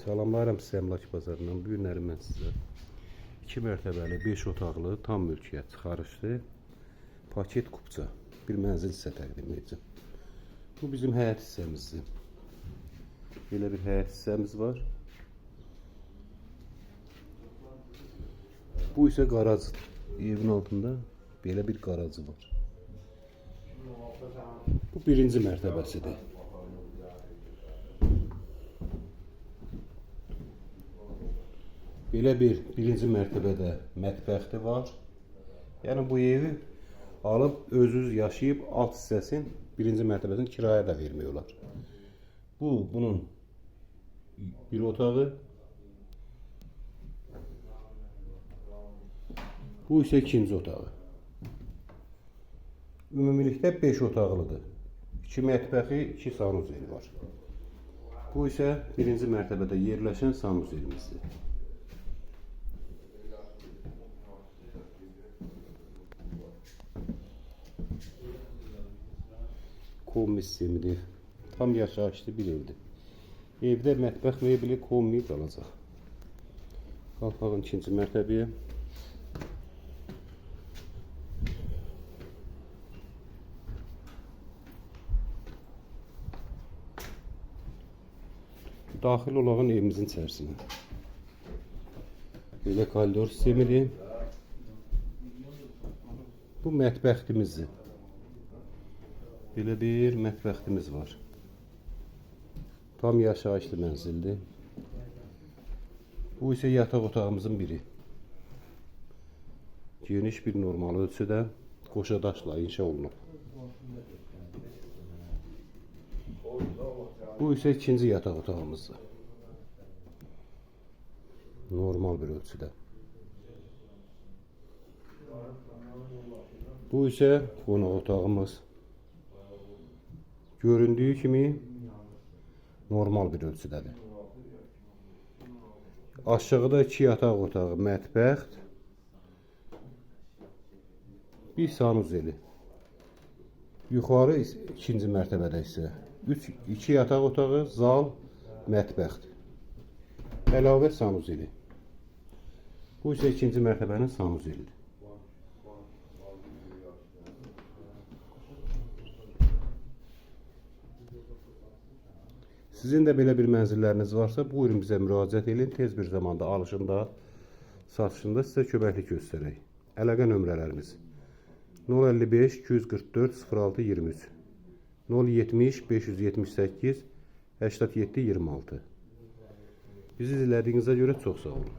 Salamlarım sizə Əmlak Bazarından. Bu günləri mən sizə 2 mərtəbəli, 5 otaqlı, tam mülkiyyət çıxarışlı paket kupça bir mənzil sizə təqdim edəcəm. Bu bizim həyət hissəmizdir. Belə bir həyət hissəmiz var. Bu isə qarajdır. Evin altında belə bir qarajı var. Bu birinci mərtəbəsidir. Belə birinci mərtəbədə mətbəxi var. Yəni bu evi alıb özünüz yaşayıb alt hissəsini birinci mərtəbəsini kiraya da vermək olar. Bunun bir otağı. Bu isə ikinci otağı. Ümumilikdə 5 otaqlıdır. 2 mətbəxi, 2 sanuzeli var. Bu isə birinci mərtəbədə yerləşən sanuzelimizdir. Kombi sistemidir. Tam yaşayışlı bir evdir. Evdə mətbəx mebeli kombi qalacaq. Qalxağın ikinci mərtəbəyə. Daxil olağın evimizin içərisinə. Belə koridor sistemidir. Bu mətbəximizdir. Belə bir mətbəximiz var. Tam yaşayışlı mənzildir. Bu isə yataq otağımızın biri. Geniş bir normal ölçüdə qoşadaşla inşa olunub. Bu isə ikinci yataq otağımızdır. Normal bir ölçüdə. Bu isə qonaq otağımız. Göründüyü kimi normal bir ölçüdədir. Aşağıda 2 yataq otağı, mətbəx, bir sanuzeli. Yuxarı ikinci mərtəbədə isə 2 yataq otağı, zal, mətbəxdir. Əlavə sanuzeli. Bu isə ikinci mərtəbənin sanuzelidir. Sizin də belə bir mənzilləriniz varsa, buyurun bizə müraciət edin. Tez bir zamanda alışında, satışında sizə köməklik göstərək. Əlaqə nömrələrimiz 055 244 06 23 070 578 87 26. Bizi izlədiyinizə görə çox sağ olun.